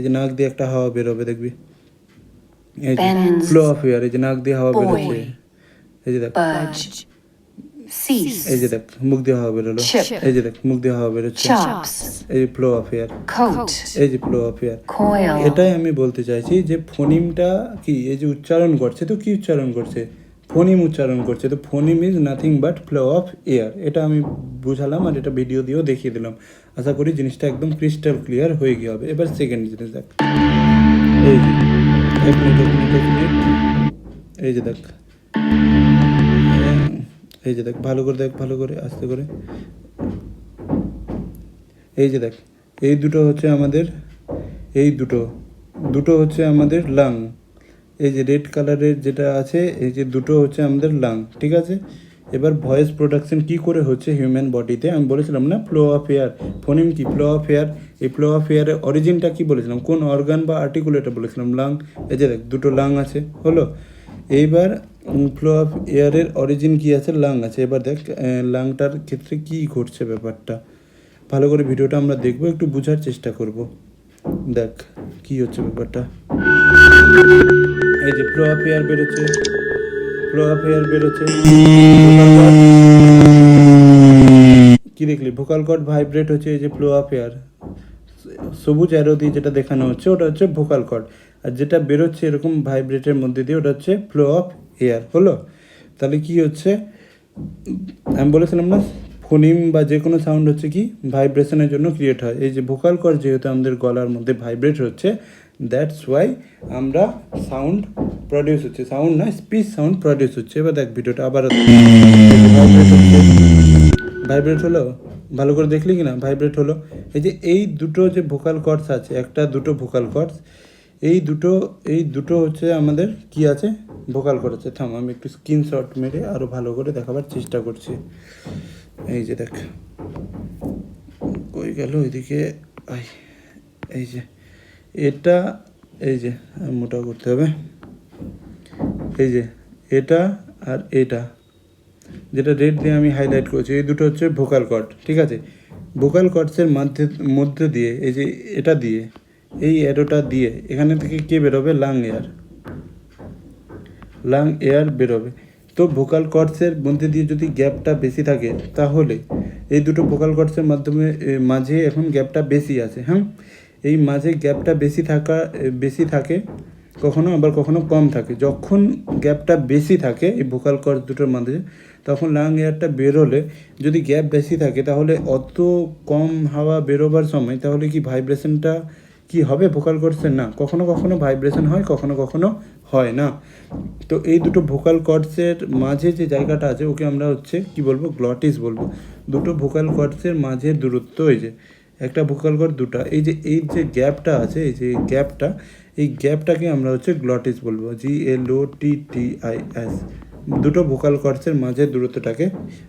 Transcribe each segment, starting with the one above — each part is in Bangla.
এই যে নাক দিয়ে একটা হাওয়া বেরোবে দেখবি, এই যে ফ্লো অফ এয়ার, এই যে নাক দিয়ে হাওয়া বেরোচ্ছে, এই যে দেখ, এই যে দেখ মুখ দিয়ে হাওয়া বেরোলো, এই যে দেখ মুখ দিয়ে হাওয়া বেরোচ্ছে, এই যে ফ্লো অফ এয়ার, এই যে ফ্লো অফ এয়ার। এটাই আমি বলতে চাইছি যে ফোনিমটা কি, এই যে উচ্চারণ করছে তো কি উচ্চারণ করছে, ফোনিম উচ্চারণ করছে, তো phoneme is nothing but flow of air. এটা আমি বুঝালাম আর এটা ভিডিও দিয়েও দেখিয়ে দিলাম। আশা করি জিনিসটা একদম ক্রিস্টাল ক্লিয়ার হয়ে গিয়ে হবে। এবার সেকেন্ড জিনিস দেখ, এই যে এক মিনিট, এই যে দেখ, এই যে দেখ ভালো করে দেখ, ভালো করে আস্তে করে, এই যে দেখ এই দুটো হচ্ছে আমাদের, এই দুটো হচ্ছে আমাদের লাং, এই যে রেড কালারের যেটা আছে এই যে দুটো হচ্ছে আমাদের লাং, ঠিক আছে। এবার ভয়েস প্রোডাকশন কি করে হচ্ছে হিউম্যান বডিতে, আমি বলেছিলাম না ফ্লো অফ এয়ার, ফোনিম কি ফ্লো অফ এয়ার, এই ফ্লো অফ এয়ারের অরিজিনটা কি বলেছিলাম, কোন অর্গান বা আর্টিকুলেটর বলেছিলাম, লাং। এই যে দেখ দুটো লাং আছে, হলো। এইবার ফ্লো অফ এয়ারের অরিজিন কি আছে, লাং আছে। এবার দেখ লাংটার ক্ষেত্রে কি ঘটছে ব্যাপারটা, ভালো করে ভিডিওটা আমরা দেখবো, একটু বোঝার চেষ্টা করব। দেখ কি হচ্ছে ব্যাপারটা, এই যে ফ্লো অফ এয়ার বেরোচ্ছে, ফ্লো অফ এয়ার বেরোচ্ছে, কি দেখলি ভোকাল কর্ড ভাইব্রেট হচ্ছে, এই যে ফ্লো অফ এয়ার, সবুজ অ্যারো দিয়ে যেটা দেখানো হচ্ছে ওটা হচ্ছে ভোকাল কর্ড, আর যেটা বেরোচ্ছে এরকম ভাইব্রেটের মধ্যে দিয়ে ওটা হচ্ছে ফ্লো অফ এয়ার, হলো। তাহলে কি হচ্ছে, আমি বলেছিলাম না ফোনিম বা যে কোনো সাউন্ড হচ্ছে কি ভাইব্রেশনের জন্য ক্রিয়েট হয়। এই যে ভোকাল কর্ড যেহেতু আমাদের গলার মধ্যে ভাইব্রেট হচ্ছে, দ্যাটস ওয়াই আমরা সাউন্ড প্রডিউস হচ্ছে, সাউন্ড না স্পিচ সাউন্ড প্রডিউস হচ্ছে। এবার দেখ ভিডিওটা আবার ভাইব্রেট হচ্ছে, ভাইব্রেট হলো, ভালো করে দেখলি কি না ভাইব্রেট হলো। এই যে এই দুটো যে ভোকাল কর্ডস আছে, একটা দুটো ভোকাল কর্ডস, এই দুটো হচ্ছে আমাদের কি আছে, ভোকাল কর্ড আছে। থাম আমি একটু স্ক্রিনশট মেরে আরও ভালো করে দেখাবার চেষ্টা করছি। এই যে দেখ কই গেল ওইদিকে, এই যে এটা, এই যে মোটা করতে হবে, এই যে এটা আর এটা যেটা রেড দিয়ে আমি হাইলাইট করেছি, এই দুটো হচ্ছে ভোকাল কর্ড, ঠিক আছে। ভোকাল কর্ডসের মধ্যে দিয়ে এই যে এটা দিয়ে এই অ্যারোটা দিয়ে এখানে থেকে কে বেরোবে, লাং এয়ার বেরোবে। তো ভোকাল কর্ডসের মধ্যে দিয়ে যদি গ্যাপটা বেশি থাকে তাহলে এই দুটো ভোকাল কর্ডসের মাঝে এখন গ্যাপটা বেশি আছে, হ্যাঁ। এই মাঝে গ্যাপটা বেশি থাকে কখনো, আবার কখনো কম থাকে। যখন গ্যাপটা বেশি থাকে এই ভোকাল কর্ড দুটোর মাঝে, তখন লাং এয়ারটা বেরোলে যদি গ্যাপ বেশি থাকে তাহলে অত কম হাওয়া বেরোবার সময় তাহলে কি ভাইব্রেশনটা কি হবে ভোকাল কর্ডসের, না, কখনো কখনো ভাইব্রেশন হয়, কখনো কখনো হয় না। তো এই দুটো ভোকাল কর্ডসের মাঝে যে জায়গাটা আছে ওকে আমরা হচ্ছে কি বলবো, গ্লটিস বলবো। দুটো ভোকাল কর্ডসের মাঝের দূরত্ব, এই যে একটা ভোকাল কর্ড দুটা, এই যে গ্যাপটা আছে, এই যে এই গ্যাপটাকে আমরা হচ্ছে গ্লটিস বলবো, GLOTTIS। দুটো ভোকাল কর্ডসের মাঝের দূরত্বটাকে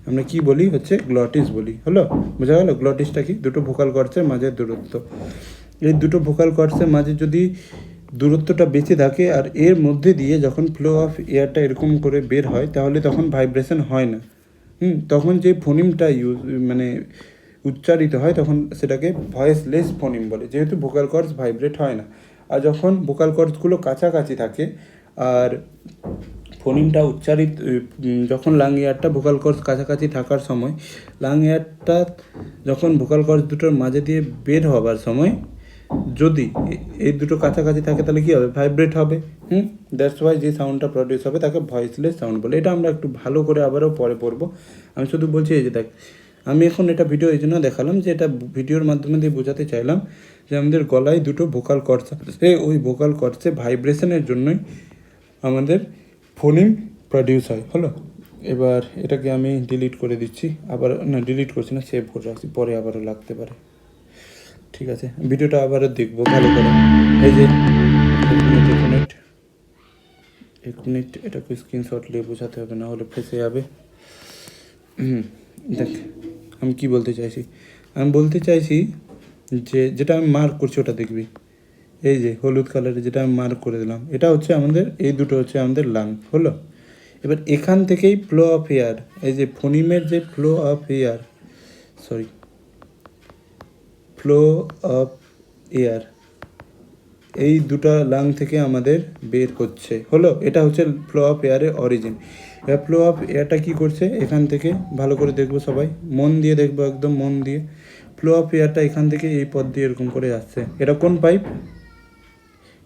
আমরা কি বলি, হচ্ছে গ্লটিস বলি, হলো। বোঝা গেল গ্লটিসটা কি, দুটো ভোকাল কর্ডসের মাঝের দূরত্ব। এই দুটো ভোকাল কর্ডসের মাঝে যদি দূরত্বটা বেশি থাকে আর এর মধ্যে দিয়ে যখন ফ্লো অফ এয়ারটা এরকম করে বের হয় তাহলে তখন ভাইব্রেশন হয় না। তখন যে ফোনিমটা মানে উচ্চারিত হয় তখন সেটাকে ভয়েসলেস ফোনিম বলে, যেহেতু ভোকাল কর্ডস ভাইব্রেট হয় না। আর যখন ভোকাল কর্ডসগুলো কাছাকাছি থাকে আর ফোনিমটা উচ্চারিত, যখন লাং এয়ারটা ভোকাল কর্ডস কাছাকাছি থাকার সময়, লাং এয়ারটা যখন ভোকাল কর্ডস দুটোর মাঝে দিয়ে বের হবার সময় যদি এই দুটো কাছাকাছি থাকে তাহলে কী হবে, ভাইব্রেট হবে। দ্যাটস ওয়াই যে সাউন্ডটা প্রডিউস হবে তাকে ভয়েসলেস সাউন্ড বলে। এটা আমরা একটু ভালো করে আবারও পরে পড়বো। আমি শুধু বলছি এই যে দেখ, আমি এখন এটা ভিডিও এই জন্য দেখালাম যে এটা ভিডিওর মাধ্যমে দিয়ে বোঝাতে চাইলাম যে আমাদের গলায় দুটো ভোকাল কর্ডস আছে, ওই ভোকাল কর্ডসে ভাইব্রেশনের জন্যই আমাদের ফোনিম প্রডিউস হয়, হলো। এবার এটাকে আমি ডিলিট করে দিচ্ছি, আবার না ডিলিট করছি না, সেভ করে রাখছি, পরে আবারও লাগতে পারে। ঠিক আছে, ভিডিওটা আবারও দেখবো ভালো করে। এই যে এক মিনিট এটাকে স্ক্রিনশট নিয়ে বোঝাতে হবে, না হলে ফেসে যাবে। দেখ আমি কি বলতে চাইছি, আমি বলতে চাইছি যে যেটা আমি মার্ক করছি ওটা দেখবি, এই যে হলুদ কালারে যেটা আমি মার্ক করে দিলাম, এটা হচ্ছে আমাদের, এই দুটো হচ্ছে আমাদের লাং, হলো। এবার এখান থেকেই ফ্লো অফ এয়ার, এই যে ফোনিমের যে ফ্লো অফ এয়ার এই দুটো লাং থেকে আমাদের বের হচ্ছে। হলো, এটা হচ্ছে ফ্লো অফ এয়ারের অরিজিন। এবার ফ্লো অফ এয়ারটা কী করছে, এখান থেকে ভালো করে দেখবো, সবাই মন দিয়ে দেখবো, একদম মন দিয়ে। ফ্লো অফ এয়ারটা এখান থেকে এই পথ দিয়ে এরকম করে আসছে। এটা কোন পাইপ?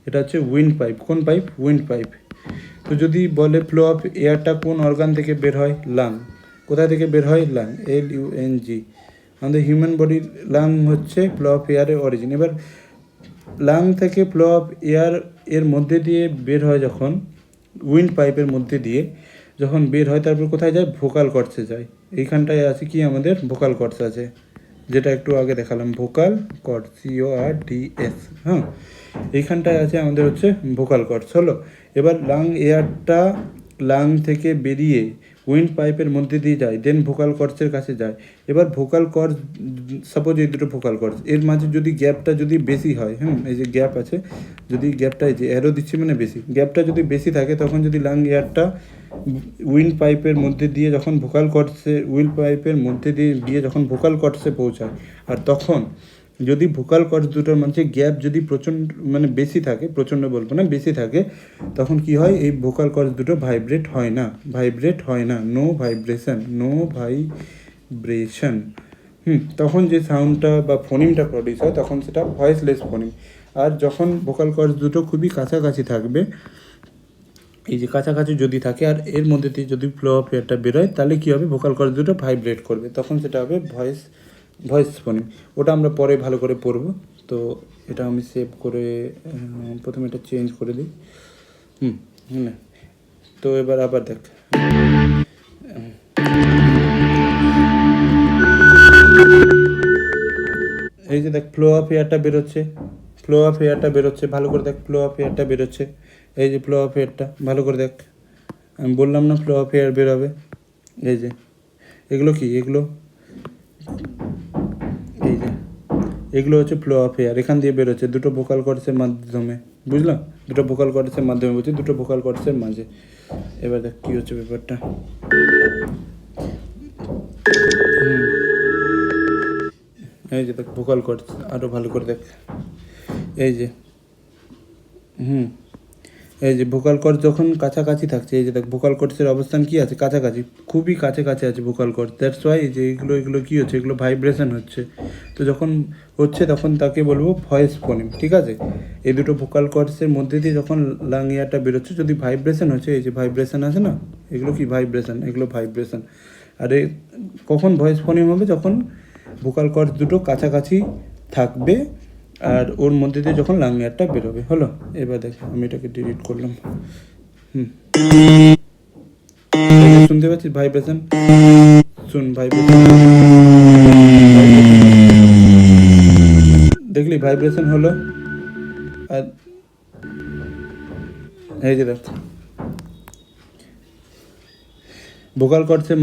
এটা হচ্ছে উইন্ড পাইপ। কোন পাইপ? Wind pipe. তো যদি বলে ফ্লো অফ এয়ারটা কোন অর্গান থেকে বের হয়? লাং। কোথা থেকে বের হয়? Lung, LUNG। আমাদের হিউম্যান বডির লাং হচ্ছে ফ্লো অফ এয়ারের অরিজিন। এবার লাং থেকে ফ্লো অফ এয়ার এর মধ্যে দিয়ে বের হয় যখন, উইন্ড পাইপের মধ্যে দিয়ে যখন বের হয়, তারপর কোথায় যায়? ভোকাল কর্ডসে যায়। এইখানটায় আছে কি আমাদের? ভোকাল কর্ডস আছে, যেটা একটু আগে দেখালাম, ভোকাল কর্ড, CORDS। হ্যাঁ, এইখানটায় আছে আমাদের হচ্ছে ভোকাল কর্ডস। হলো, এবার এয়ারটা লাং থেকে বেরিয়ে উইন্ড পাইপের মধ্যে দিয়ে যায়, দেন ভোকাল কর্ডসের কাছে যায়। এবার ভোকাল কর্ডস, সাপোজ এই দুটো ভোকাল কর্ডস, এর মাঝে যদি গ্যাপটা যদি বেশি হয়, এই যে গ্যাপ আছে, যদি গ্যাপটা, এই যে অ্যারো দিচ্ছি মানে বেশি, গ্যাপটা যদি বেশি থাকে, তখন যদি লাং এয়ারটা উইন্ড পাইপের মধ্যে দিয়ে যখন ভোকাল কর্ডসে, উইন্ড পাইপের মধ্যে দিয়ে গিয়ে যখন ভোকাল কর্ডসে পৌঁছায়, আর তখন যদি ভোকাল কর্ডস দুটোর মাঝে গ্যাপ যদি প্রচণ্ড মানে বেশি থাকে, প্রচণ্ড বলবো না, বেশি থাকে, তখন কি হয়? এই ভোকাল কর্ডস দুটো ভাইব্রেট হয় না, নো ভাইব্রেশন। তখন যে সাউন্ডটা বা ফোনিমটা প্রডিউস হয়, তখন সেটা ভয়েসলেস ফোনিম। আর যখন ভোকাল কর্ডস দুটো খুবই কাছাকাছি থাকবে, এই যে কাছাকাছি যদি থাকে, আর এর মধ্যে দিয়ে যদি ফ্লো অফ এয়ারটা বেরোয়, তাহলে কী হবে? ভোকাল কর্ডস দুটো ভাইব্রেট করবে, তখন সেটা হবে ভয়েস ফোনিম। ওটা আমরা পরে ভালো করে পড়বো। তো এটা আমি সেভ করে প্রথমে এটা চেঞ্জ করে দিই। না, তো এবার আবার দেখ, এই যে দেখ ফ্লো অফ এয়ারটা বেরোচ্ছে, ভালো করে দেখ, ফ্লো অফ এয়ারটা বেরোচ্ছে, এই যে ফ্লো অফ এয়ারটা ভালো করে দেখ। আমি বললাম না ফ্লো অফ এয়ার বেরোবে। এই যে এগুলো কি, এগুলো এই যে এগুলো হচ্ছে ফ্লো অফ এয়ার, এখান দিয়ে বেরোচ্ছে দুটো ভোকাল কর্ডসের মাধ্যমে। বুঝলাম, দুটো ভোকাল কর্ডসের মাধ্যমে বলছি, দুটো ভোকাল কর্ডসের মাঝে। এবার দেখ কী হচ্ছে ব্যাপারটা। এই যে দেখ ভোকাল কর্ডস, আরও ভালো করে দেখ, এই যে এই যে ভোকাল কর্ডস যখন কাছাকাছি থাকছে, এই যে দেখ ভোকাল কর্ডসের অবস্থান কী আছে? কাছাকাছি, খুবই কাছাকাছি আছে ভোকাল কর্ডস। দ্যাটস ওয়াই যে এগুলো কী হচ্ছে? এগুলো ভাইব্রেশন হচ্ছে। তো যখন হচ্ছে তখন তাকে বলবো ভয়েস ফোনিম, ঠিক আছে? এই দুটো ভোকাল কর্ডসের মধ্যে দিয়ে যখন লাং এয়ারটা বেরোচ্ছে, যদি ভাইব্রেশন হচ্ছে, এই যে ভাইব্রেশন আছে না, এগুলো কি ভাইব্রেশন, এগুলো ভাইব্রেশন। আর কখন ভয়েস ফোনিম হবে? যখন ভোকাল কর্ডস দুটো কাছাকাছি থাকবে, আর ওর মধ্যে দিয়ে যখন লাং এয়ারটা বেরোবে। হলো, এবার দেখ আমি এটাকে ডিলিট করলাম। শুনতে পাচ্ছিস ভাইব্রেশন? শুন ভাইব্রেশন, দেখলি ভাইব্রেশন হলো। আর এই যে দেখ ভোকাল কর্ডসের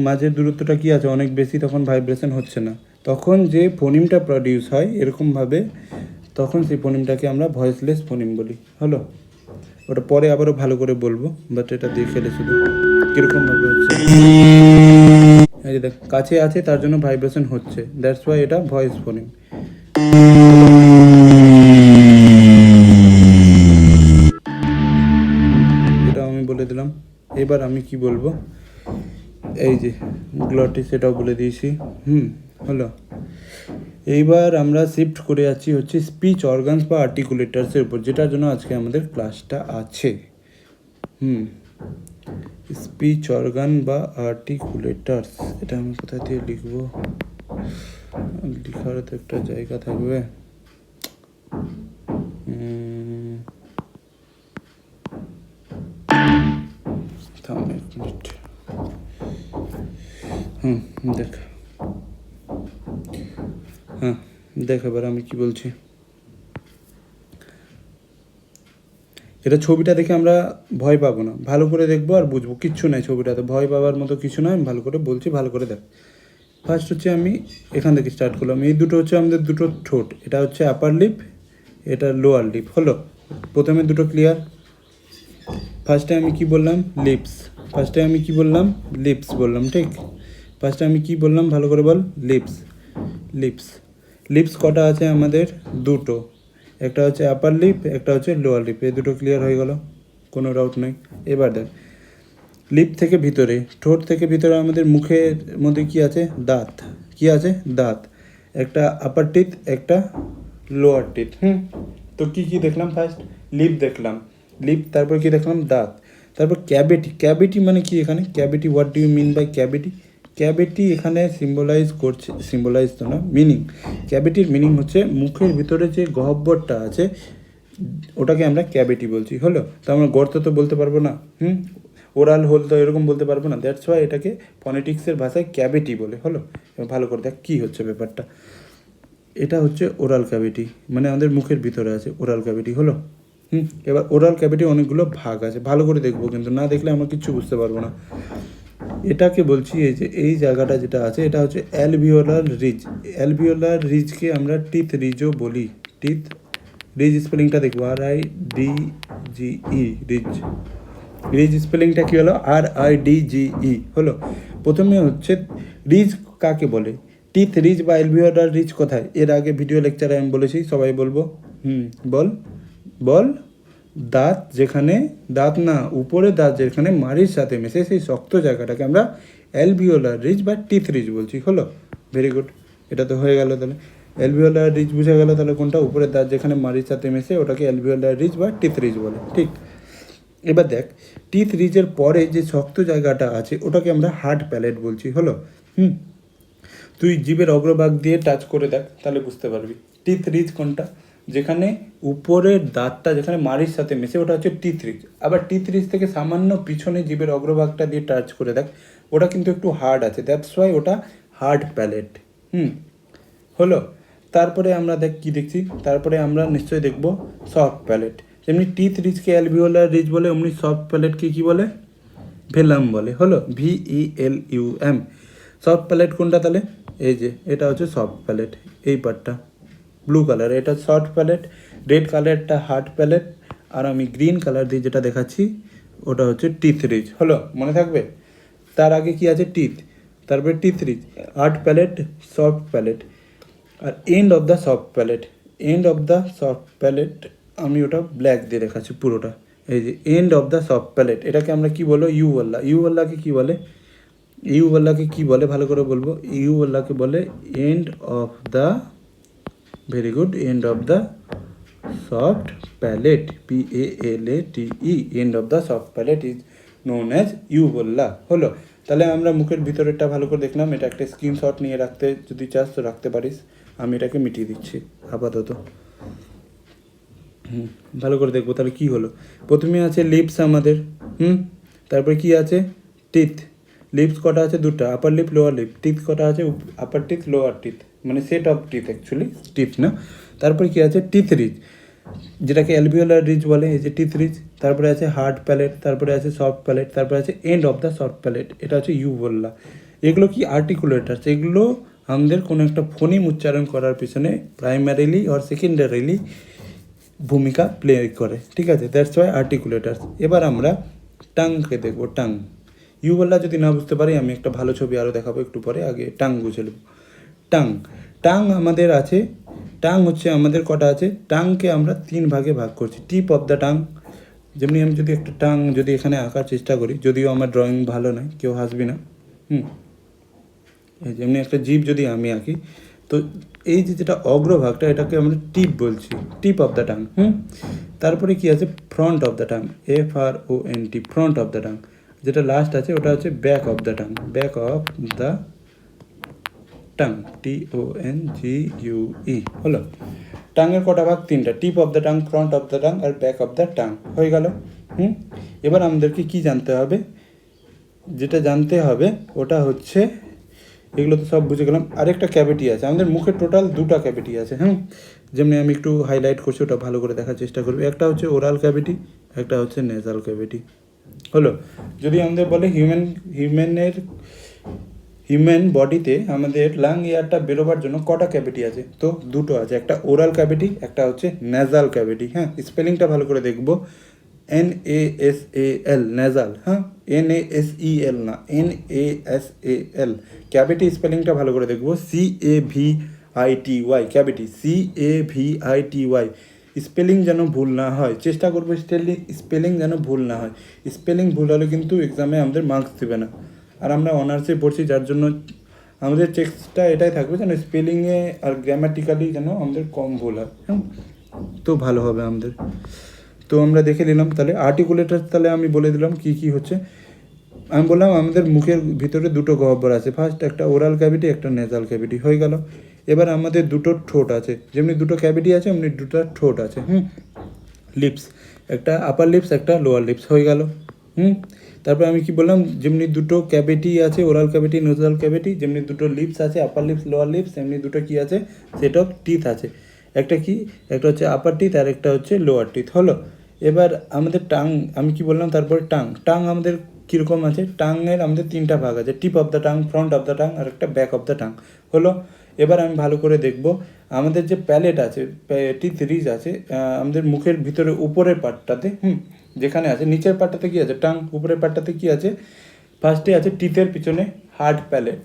মাঝের দূরত্বটা কী আছে? অনেক বেশি, তখন ভাইব্রেশন হচ্ছে না। তখন যে ফোনিমটা প্রডিউস হয় এরকমভাবে, তখন সেই ফোনিমটাকে আমরা ভয়েসলেস ফোনিম বলি। হলো, ওটা পরে আবারও ভালো করে বলবো, বাট এটা দিয়ে খেলে শুধু কীরকমভাবে হচ্ছে। এই যে দেখ কাছে আছে, তার জন্য ভাইব্রেশন হচ্ছে, দ্যাটস ওয়াই এটা ভয়েস ফোনিম। এটা আমি বলে দিলাম। এবার আমি কি বলবো, এই যে গ্লটিস, এটাও বলে দিয়েছি। হলো, এইবার আমরা শিফট করে যাচ্ছি হচ্ছে স্পিচ অর্গানস বা আর্টিকুলেটার্সের উপর, যেটার জন্য আজকে আমাদের ক্লাসটা আছে। স্পিচ অর্গান বা আর্টিকুলেটার্স, এটা আমি কোথা দিয়ে লিখবো? লিখার তো একটা জায়গা থাকবে। এক মিনিট। দেখ, দেখ এবার আমি কি বলছি। এটা ছবিটা দেখে আমরা ভয় পাবো না, ভালো করে দেখবো আর বুঝবো, কিচ্ছু নাই ছবিটাতে, ভয় পাওয়ার মতো কিছু নয়। আমি ভালো করে বলছি, ভালো করে দেখ। ফার্স্ট হচ্ছে আমি এখান থেকে স্টার্ট করলাম। এই দুটো হচ্ছে আমাদের দুটো ঠোঁট, এটা হচ্ছে আপার লিপ, এটা লোয়ার লিপ। হলো, প্রথমে দুটো ক্লিয়ার। ফার্স্টে আমি কি বললাম? লিপস। বললাম, ঠিক? ফার্স্টে আমি কি বললাম? ভালো করে বল। লিপস। কটা আছে আমাদের? দুটো। একটা হচ্ছে আপার লিপ, একটা হচ্ছে লোয়ার লিপ, এই দুটো ক্লিয়ার হয়ে গেল, কোনো ডাউট নেই। এবার দেখ, লিপ থেকে ভিতরে, ঠোঁট থেকে ভিতরে আমাদের মুখের মধ্যে কি আছে? দাঁত। কি আছে? দাঁত। একটা আপার টিথ, একটা লোয়ার টিথ। তো কি কি দেখলাম? ফার্স্ট লিপ দেখলাম, লিপ, তারপর কি দেখলাম? দাঁত। তারপর ক্যাভিটি। ক্যাভিটি মানে কি এখানে? Cavity, what do you mean by cavity? Cavity এখানে সিম্বলাইজ করছে, সিম্বলাইজ তো না, মিনিং। ক্যাভিটির মিনিং হচ্ছে মুখের ভিতরে যে গহ্বরটা আছে ওটাকে আমরা ক্যাভিটি বলছি। হলো, তো আমরা গর্ত তো বলতে পারবো না, ওরাল হোল তো এরকম বলতে পারবো না, দ্যাটস ওয়াই এটাকে ফনেটিক্সের ভাষায় ক্যাভিটি বলে। হলো, এবার ভালো করে দেখ কী হচ্ছে ব্যাপারটা। এটা হচ্ছে ওরাল ক্যাভিটি, মানে আমাদের মুখের ভিতরে আছে ওরাল ক্যাভিটি। হলো, এবার ওরাল ক্যাভিটি অনেকগুলো ভাগ আছে, ভালো করে দেখবো, কিন্তু না দেখলে আমরা কিচ্ছু বুঝতে পারবো না। এটাকে বলছি, এই যে এই জায়গাটা যেটা আছে এটা হচ্ছে অ্যালভিওলার রিজ। অ্যালভিওলার রিজকে আমরা টিথ রিজও বলি। টিথ রিজ স্পেলিংটা দেখবো, RIDGE, রিজ। রিজ স্পেলিংটা কী হলো? RIDGE। হলো, প্রথমে হচ্ছে রিজ কাকে বলে? টিথ রিজ বা অ্যালভিওলার রিজ কোথায়? এর আগে ভিডিও লেকচারে আমি বলেছি, সবাই বলবো। বল বল। দাঁত যেখানে, দাঁত না, উপরে দাঁত যেখানে মাড়ির সাথে মেশে, সেই শক্ত জায়গাটাকে আমরা অ্যালভিওলার রিজ বা টিথ রিজ বলছি। হলো, ভেরি গুড, এটা তো হয়ে গেল। তাহলে অ্যালভিওলার রিজ বুঝে গেল, তাহলে কোনটা? উপরে দাঁত যেখানে মাড়ির সাথে মেশে ওটাকে অ্যালভিওলার রিজ বা টিথ রিজ বলে। ঠিক, এবার দেখ, টিথ রিজের পরে যে শক্ত জায়গাটা আছে ওটাকে আমরা হার্ড প্যালেট বলছি। হলো, তুই জিভের অগ্রভাগ দিয়ে টাচ করে দেখ, তাহলে বুঝতে পারবি টিথ রিজ কোনটা। যেখানে উপরের দাঁতটা যেখানে মাড়ির সাথে মেশে ওটা হচ্ছে টিথ রিজ। আবার টিথ রিজ থেকে সামান্য পিছনে জিভের অগ্রভাগটা দিয়ে টাচ করে দেখ, ওটা কিন্তু একটু হার্ড আছে, দ্যাটস ওয়াই ওটা হার্ড প্যালেট। হলো, তারপরে আমরা দেখ কি দেখছি, তারপরে আমরা নিশ্চয়ই দেখব সফট প্যালেট। যেমনি টিথ রিজকে অ্যালভিওলার রিজ বলে, অমনি সফট প্যালেটকে কী বলে? ভেলাম বলে। হলো, VELUM। সফট প্যালেট কোনটা তাহলে? এই যে এটা হচ্ছে সফট প্যালেট, এই পার্টটা ব্লু কালার, এটা সফট প্যালেট, রেড কালারটা হার্ড প্যালেট, আর আমি গ্রিন কালার দিয়ে যেটা দেখাচ্ছি ওটা হচ্ছে টিথ রিজ। হলো, মনে থাকবে। তার আগে কি আছে? টিথ, তারপরে teeth ridge, hard palate, soft palate, আর end of the soft palate. End of the soft palate আমি ওটা ব্ল্যাক দিয়ে দেখাচ্ছি পুরোটা। এই যে end of the soft palate, এটাকে আমরা কি বলো? ইউওয়াল্লা। ইউওয়াল্লাকে কি বলে? ইউওয়াল্লাকে কি বলে? ভালো করে বলবো, ইউওয়াল্লাকে বলে end of the, very good, end of the soft palate, PALATE, end of the soft palate is known as uvula. হলো, তাহলে আমরা মুখের ভিতরেরটা ভালো করে দেখলাম। এটা একটা স্ক্রিনশট নিয়ে রাখতে যদি চাস তো রাখতে পারিস, আমি এটাকে মিটিয়ে দিচ্ছি আপাতত। ভালো করে দেখবো তাহলে কি হলো। প্রথমে আছে লিপস আমাদের, তারপরে কি আছে? টিথ। লিপস কটা আছে? দুটা, upper lip, lower lip. Teeth কটা আছে? আপার টিথ, লোয়ার টিথ, মানে set of teeth, actually teeth না। তারপরে কি আছে? টিথ রিজ, যেটাকে অ্যালভিওলার রিজ বলে, এই যে টিথ রিজ। তারপরে আছে হার্ড প্যালেট, তারপরে আছে সফট প্যালেট, তারপরে আছে end of the soft palette, এটা হচ্ছে ইউভোল্লা। এগুলো কি আর্টিকুলেটার্স, এগুলো আমাদের কোনো একটা ফোনিম উচ্চারণ করার পিছনে প্রাইমারিলি আর সেকেন্ডারিলি ভূমিকা প্লে করে। ঠিক আছে, দ্যাটস ওয়াই আর্টিকুলেটার্স। এবার আমরা টাংকে দেখবো। টাং, ইউভোল্লা যদি না বুঝতে পারি আমি একটা ভালো ছবি আরও দেখাবো একটু পরে, আগে টাং বুঝে নেব। টাং, টাং আমাদের আছে, টাং হচ্ছে আমাদের কটা আছে? টাংকে আমরা 3 ভাগে ভাগ করছি। টিপ অফ দ্য টাং, যেমনি আমি যদি একটা টাং যদি এখানে আঁকার চেষ্টা করি, যদিও আমার ড্রয়িং ভালো নয়, কেউ হাসবি না, এই যেমনি একটা জিভ যদি আমি আঁকি, তো এই যে যেটা অগ্রভাগটা এটাকে আমরা টিপ বলছি, টিপ অফ দ্য টাং। তারপরে কি আছে? Front of the tongue, FRONT, front of the tongue. যেটা লাস্ট আছে ওটা হচ্ছে back of the tongue, back of the tongue, TONGUE। হলো, টাঙের কটা ভাগ? 3টা, tip of the tongue, front of the tongue আর ব্যাক অফ দ্য টাং। হয়ে গেল। এবার আমাদেরকে কি জানতে হবে? যেটা জানতে হবে ওটা হচ্ছে, এগুলো তো সব বুঝে গেলাম। আরেকটা ক্যাভিটি আছে আমাদের মুখে, টোটাল 2টা ক্যাভিটি আছে। যেমনি আমি একটু হাইলাইট করছি, ওটা ভালো করে দেখার চেষ্টা করবি। একটা হচ্ছে ওরাল ক্যাভিটি, একটা হচ্ছে নেজাল ক্যাভিটি। হলো, যদি আমাদের বলে হিউম্যান বডিতে আমাদের লাং এয়ারটা বেরোবার জন্য কটা ক্যাভিটি আছে? তো 2টো আছে, একটা ওরাল ক্যাভিটি, একটা হচ্ছে নেজাল ক্যাভিটি। স্পেলিংটা ভালো করে দেখবো, NASAL, নেজাল। NASEL না, NASAL। ক্যাভিটি স্পেলিংটা ভালো করে দেখবো, CAVITY, ক্যাভিটি, CAVITY। স্পেলিং যেন ভুল না হয়, চেষ্টা করবো স্পেলিং যেন ভুল না হয়। স্পেলিং ভুল হলে কিন্তু এক্সামে আমাদের মার্কস দেবে না। আর আমরা অনার্সে পড়ছি, যার জন্য আমাদের চেষ্টা এটাই থাকবে যেন স্পেলিংয়ে আর গ্রামাটিক্যালি যেন আমাদের কম ভুল হয়। হ্যাঁ, তো ভালো হবে আমাদের। তো আমরা দেখে নিলাম তাহলে আর্টিকুলেটর, তাহলে আমি বলে দিলাম কী কী হচ্ছে। আমি বললাম আমাদের মুখের ভিতরে দুটো গহ্বর আছে, ফার্স্ট একটা ওরাল ক্যাভিটি, একটা নেজাল ক্যাভিটি, হয়ে গেল। এবার আমাদের দুটো ঠোঁট আছে, যেমনি দুটো ক্যাভিটি আছে এমনি দুটো ঠোঁট আছে। লিপস, একটা আপার লিপস একটা লোয়ার লিপস, হয়ে গেল। তারপর আমি কি বললাম, যেমনি দুটো ক্যাভিটি আছে ওরাল ক্যাভিটি নেজাল ক্যাভিটি, যেমনি দুটো লিপস আছে আপার লিপস লোয়ার লিপস, এমনি দুটো কি আছে সেট অফ টিথ আছে। একটা কি, একটা হচ্ছে আপার টিথ আর একটা হচ্ছে লোয়ার টিথ, হলো। এবার আমাদের টাং, আমি কি বললাম তারপরে টাং আমাদের কীরকম আছে, টাংয়ের আমাদের তিনটা ভাগ আছে, tip of the tongue, front of the tongue আর একটা ব্যাক অফ দ্য টাং, হলো। এবার আমি ভালো করে দেখব আমাদের যে প্যালেট আছে, টিথ রিজ আছে আমাদের মুখের ভিতরে উপরের পার্টটাতে, যেখানে আছে, নিচের পার্টটাতে কি আছে টাং, উপরের পার্টটাতে কি আছে, ফার্স্টে আছে টিথের পিছনে হার্ড প্যালেট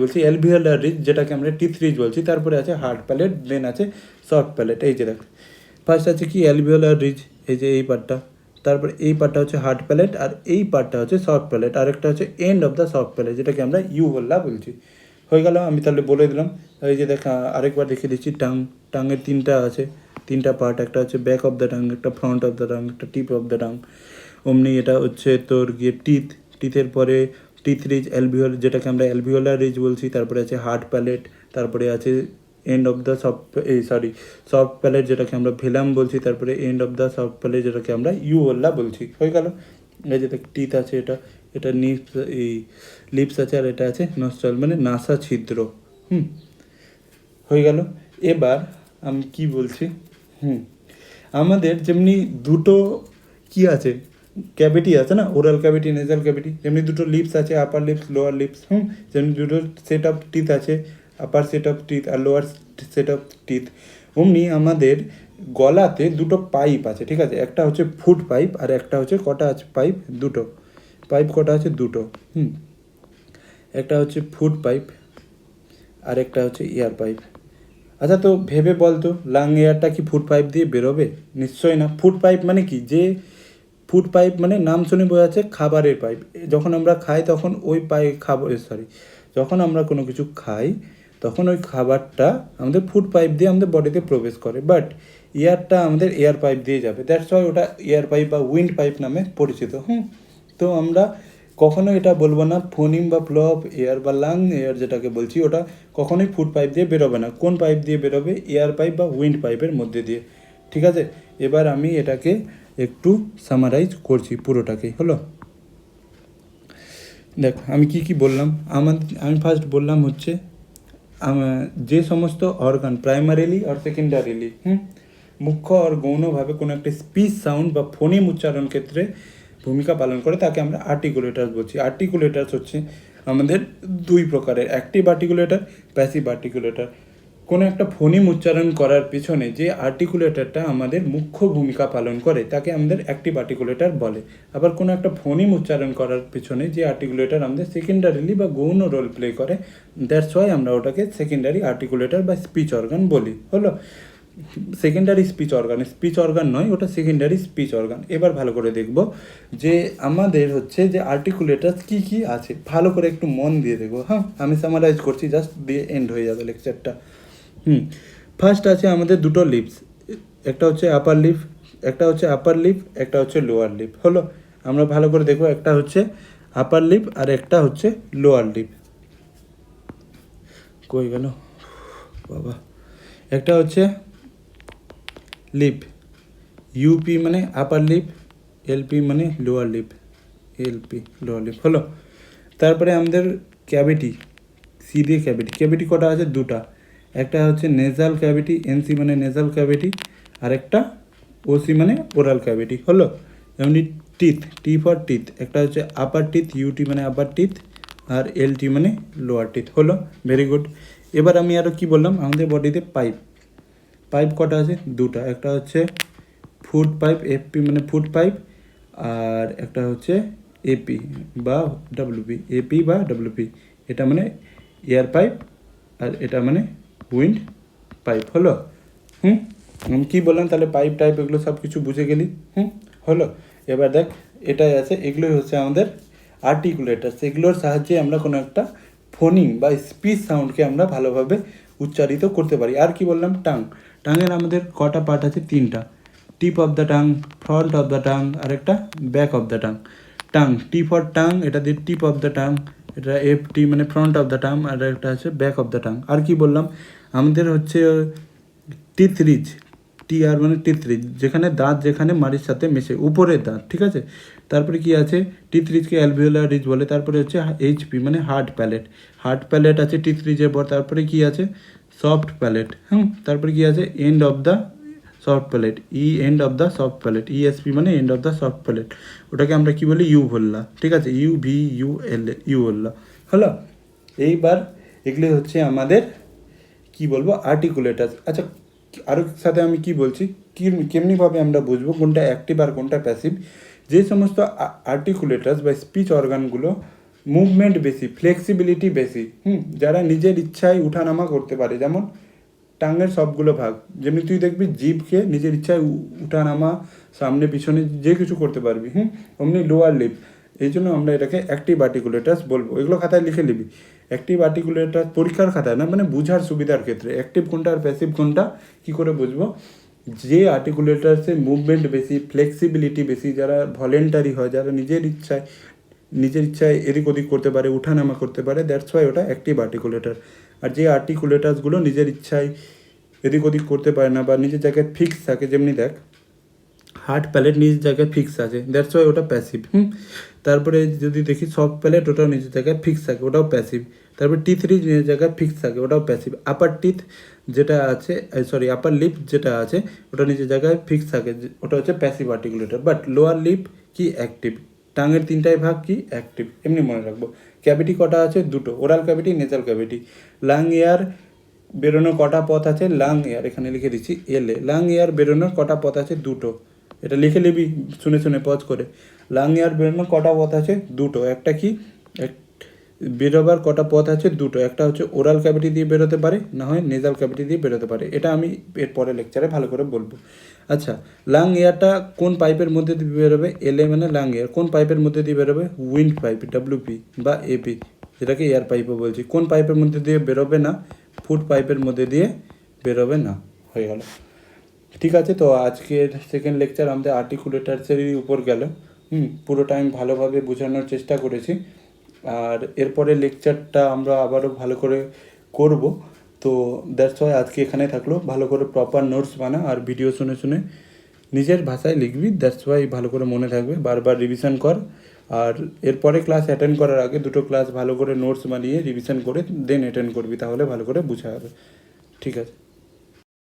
বলছি, অ্যালভিওলার রিজ, যেটাকে আমরা টিথ রিজ বলছি, তারপরে আছে হার্ড প্যালেট, দেন আছে সফট প্যালেট। এই যে দেখ, ফার্স্ট আছে কি অ্যালভিওলার রিজ, এই যে এই পার্টটা, তারপর এই পার্টটা হচ্ছে হার্ড প্যালেট, আর এই পার্টটা হচ্ছে সফট প্যালেট, আর একটা হচ্ছে and of the soft palette, যেটাকে আমরা ইউভোলা বলছি। হয়ে গেল, আমি তাহলে বলে দিলাম। এই যে দেখা, আরেকবার দেখিয়ে দিচ্ছি, টাঙের তিনটা আছে, তিনটা পার্ট, একটা হচ্ছে ব্যাক অফ দ্য টাং, একটা ফ্রন্ট অফ দ্য টাং, একটা টিপ অফ দ্য টাং। অমনি এটা হচ্ছে তোর গিয়ে টিথের পরে টিথ রিজ, যেটাকে আমরা অ্যালভিওলার রিজ বলছি, তারপরে আছে হার্ড প্যালেট, তারপরে আছে end of the soft palette, যেটাকে আমরা ভেলাম বলছি, তারপরে and of the soft palette, যেটাকে আমরা ইউভোলা বলছি। হয়ে গেল। এই যে টিথ আছে, এটা নিপস, এই লিপস আছে, আর এটা আছে নস্ট্রাল মানে নাসা ছিদ্র। হয়ে গেল। এবার আমি কি বলছি, আমাদের যেমনি দুটো কি আছে ক্যাভিটি আছে না, ওরাল ক্যাভিটি নেজাল ক্যাভিটি, যেমনি দুটো লিপস আছে, আপার লিপস লোয়ার লিপস, যেমনি দুটো সেট অফ টিথ আছে, আপার সেট অফ টিথ আর লোয়ার সেট অফ টিথ, অমনি আমাদের গলাতে দুটো পাইপ আছে, ঠিক আছে, একটা হচ্ছে ফুড পাইপ আর একটা হচ্ছে কটা আছে পাইপ, দুটো পাইপ, কটা আছে দুটো, একটা হচ্ছে ফুড পাইপ আর একটা হচ্ছে এয়ার পাইপ। আচ্ছা, তো ভেবে বলতো লাং এয়ারটা কি ফুড পাইপ দিয়ে বেরোবে? নিশ্চয়ই না। ফুড পাইপ মানে কি, যে ফুড পাইপ মানে নাম শুনে বোঝা যাচ্ছে খাবারের পাইপ, যখন আমরা খাই তখন ওই যখন আমরা কোনো কিছু খাই তখন ওই খাবারটা আমাদের ফুড পাইপ দিয়ে আমাদের বডিতে প্রবেশ করে, বাট এয়ারটা আমাদের এয়ার পাইপ দিয়ে যাবে, দ্যাটস ওয়াই ওটা এয়ার পাইপ বা উইন্ড পাইপ নামে পরিচিত। তো আমরা কখনো এটা বলবো না ফোনিম বা ফ্লো অফ এয়ার বা লাং এয়ার যেটাকে বলছি, ওটা কখনোই ফুড পাইপ দিয়ে বেরোবে না। কোন পাইপ দিয়ে বেরোবে? এয়ার পাইপ বা উইন্ড পাইপের মধ্যে দিয়ে, ঠিক আছে। এবার আমি এটাকে একটু সামারাইজ করছি পুরোটাকেই, হলো। দেখ আমি কি বললাম, আমি ফার্স্ট বললাম হচ্ছে যে সমস্ত অর্গান প্রাইমারিলি আর সেকেন্ডারিলি মুখ্য আর গৌণভাবে কোনো একটা স্পিচ সাউন্ড বা ফোনিম উচ্চারণ ক্ষেত্রে ভূমিকা পালন করে তাকে আমরা আর্টিকুলেটার্স বলছি। আর্টিকুলেটার্স হচ্ছে আমাদের দুই প্রকারের, অ্যাক্টিভ আর্টিকুলেটার, প্যাসিভ আর্টিকুলেটার। কোনো একটা ফোনিম উচ্চারণ করার পিছনে যে আর্টিকুলেটারটা আমাদের মুখ্য ভূমিকা পালন করে তাকে আমাদের অ্যাক্টিভ আর্টিকুলেটার বলে। আবার কোনো একটা ফোনিম উচ্চারণ করার পিছনে যে আর্টিকুলেটার আমাদের সেকেন্ডারিলি বা গৌণ রোল প্লে করে, দ্যাটস ওয়াই আমরা ওটাকে সেকেন্ডারি আর্টিকুলেটার বা স্পিচ অর্গান বলি, হলো। সেকেন্ডারি স্পিচ অর্গান নয়, ওটা সেকেন্ডারি স্পিচ অর্গান। এবার ভালো করে দেখব যে আমাদের হচ্ছে যে আর্টিকুলেটার্স কী কী আছে, ভালো করে একটু মন দিয়ে দেখবো। আমি সামারাইজ করছি, জাস্ট দিয়ে এন্ড হয়ে যাবে লেকচারটা। ফার্স্ট আছে আমাদের দুটো লিপস, একটা হচ্ছে আপার লিপ, একটা হচ্ছে লোয়ার লিপ, হলো। আমরা ভালো করে দেখবো, একটা হচ্ছে আপার লিপ আর একটা হচ্ছে লোয়ার লিপ। কই গেল বাবা? একটা হচ্ছে লিপ, ইউপি মানে আপার লিপ, এলপি মানে লোয়ার লিপ, হলো। তারপরে আমাদের ক্যাভিটি, সি দিয়ে ক্যাভিটি কটা আছে? দুটা। একটা হচ্ছে নেজাল ক্যাভিটি, এনসি মানে নেজাল ক্যাভিটি, আর একটা ওসি মানে ওরাল ক্যাভিটি, হলো। এমনি টি ফর টিথ, একটা হচ্ছে আপার টিথ, ইউটি মানে আপার টিথ, আর এলটি মানে লোয়ার টিথ, হলো। Very good. এবার আমি আরও কি বললাম, আমাদের বডিতে পাইপ কটা আছে? দুটা। একটা হচ্ছে ফুড পাইপ, এফপি মানে ফুড পাইপ, আর একটা হচ্ছে এপি বা ডাব্লিউপি, এটা মানে এয়ার পাইপ আর এটা মানে উইন্ড পাইপ, হলো। কী বললাম তাহলে পাইপ টাইপ এগুলো সব কিছু বুঝে গেলি। হলো। এবার দেখ এটাই আছে, এগুলোই হচ্ছে আমাদের আর্টিকুলেটার। সেগুলোর সাহায্যে আমরা কোনো একটা ফোনিং বা স্পিচ সাউন্ডকে আমরা ভালোভাবে উচ্চারিত করতে পারি। আর কি বললাম, টাং। টাঙের আমাদের কটা পার্ট আছে? 3টা। Tip of the tongue, front of the tongue, আর একটা back of the tongue. Tongue, T for tongue, এটা দিয়ে টিপ অফ দ্য টাং, এটা এফ টি মানে ফ্রন্ট অফ দ্য টাং, আর একটা আছে ব্যাক অফ দ্য টাং। আর কি বললাম, আমাদের হচ্ছে টিথ রিজ, টি আর মানে টিথ রিজ, যেখানে দাঁত যেখানে মাড়ির সাথে মেশে, উপরের দাঁত, ঠিক আছে। তারপরে কি আছে, টিথ রিজকে অ্যালভিওলার রিজ বলে। তারপরে হচ্ছে এইচপি মানে হার্ড প্যালেট, হার্ড প্যালেট আছে টিথ রিজের পর। তারপরে কি আছে, সফট প্যালেট। তারপরে কি আছে, end of the soft palate, end of the soft palate, ESP মানে end of the soft palate. ওটাকে আমরা কি বলি, ইউ বললা, ঠিক আছে, ইউ বললা, হলো। এইবার এগুলি হচ্ছে আমাদের কি বলবো, আর্টিকুলেটার। আচ্ছা, আরও সাথে আমি কি বলছি, কেমনিভাবে আমরা বুঝবো কোনটা অ্যাক্টিভ আর কোনটা প্যাসিভ? যে সমস্ত আর্টিকুলেটার্স বা স্পিচ অর্গানগুলো মুভমেন্ট বেশি, ফ্লেক্সিবিলিটি বেশি, যারা নিজের ইচ্ছায় উঠানামা করতে পারে, যেমন টাঙ্গের সবগুলো ভাগ, যেমনি তুই দেখবি জিভকে নিজের ইচ্ছায় উঠানামা, সামনে পিছনে যে কিছু করতে পারবি, অমনি লোয়ার লিপ। এই জন্য আমরা এটাকে অ্যাক্টিভ আর্টিকুলেটার্স বলবো। এগুলো খাতায় লিখে নিবি, অ্যাক্টিভ আর্টিকুলেটার, পরীক্ষার খাতায় না, মানে বুঝার সুবিধার ক্ষেত্রে অ্যাক্টিভ কোনটা আর প্যাসিভ কোনটা কী করে বুঝবো? যে আর্টিকুলেটার্সে মুভমেন্ট বেশি, ফ্লেক্সিবিলিটি বেশি, যারা ভলেন্টারি হয়, যারা নিজের ইচ্ছায় এদিক ওদিক করতে পারে, উঠানামা করতে পারে, দ্যাটস ওয়াই ওটা অ্যাক্টিভ আর্টিকুলেটার। আর যে আর্টিকুলেটার্সগুলো নিজের ইচ্ছায় এদিক ওদিক করতে পারে না বা নিজের জায়গায় ফিক্স থাকে, যেমনি দেখ হার্ড প্যালেট নিজের জায়গায় ফিক্স আছে, দ্যাটস ওয়াই ওটা প্যাসিভ। তারপরে যদি দেখি সফট প্যালেট, ওটাও নিজের জায়গায় ফিক্স থাকে, ওটাও প্যাসিভ। তারপর টিথ রিজ নিজের জায়গায় ফিক্স থাকে, ওটাও প্যাসিভ। আপার টিথ যেটা আছে, আপার লিপ যেটা আছে, ওটা নিজের জায়গায় ফিক্স থাকে, ওটা হচ্ছে passive articulator. But lower lip কি অ্যাক্টিভ। টাঙের 3টাই ভাগ কি অ্যাক্টিভ, এমনি মনে রাখবো। ক্যাভিটি কটা আছে? 2টো, oral cavity, nasal cavity. Lung air বেরোনোর কটা পথ আছে? লাং এয়ার, এখানে লিখে দিচ্ছি এলে, লাং এয়ার বেরোনোর কটা পথ আছে? 2টো। এটা লিখে নিবি শুনে শুনে পজ করে। লাং এয়ার বেরোনোর কটা পথ আছে? 2টো। একটা কি, বেরোবার কটা পথ আছে? 2টো। একটা হচ্ছে ওরাল ক্যাভিটি দিয়ে বেরোতে পারে, না হয় নেজাল ক্যাভিটি দিয়ে বেরোতে পারে। এটা আমি এর পরে লেকচারে ভালো করে বলবো। আচ্ছা, লাং এয়ারটা কোন পাইপের মধ্যে দিয়ে বেরোবে? এলএ মানে লাং এয়ার। কোন পাইপের মধ্যে দিয়ে বেরোবে? উইন্ড পাইপ, ডব্লিউপি বা এপি, যেটাকে এয়ার পাইপও বলছি। কোন পাইপের মধ্যে দিয়ে বেরোবে না? ফুড পাইপের মধ্যে দিয়ে বেরোবে না। হয়ে গেল, ঠিক আছে। তো আজকের সেকেন্ড লেকচার আমাদের আর্টিকুলেটার্সেরই উপর গেল। পুরোটা আমি ভালোভাবে বোঝানোর চেষ্টা করেছি। আর এরপরে লেকচারটা আমরা আবারও ভালো করে করব। তো দ্যাটস ওয়াই আজকে এখানে থাকলো। ভালো করে প্রপার নোটস বানা, আর ভিডিও শুনে শুনে নিজের ভাষায় লিখবি, দ্যাটস ওয়াই ভালো করে মনে থাকবে। বারবার রিভিশন কর। আর এরপরে ক্লাস অ্যাটেন্ড করার আগে 2টো ক্লাস ভালো করে নোটস বানিয়ে রিভিশন করে দেন অ্যাটেন্ড করবি, তাহলে ভালো করে বোঝা হবে। ঠিক আছে।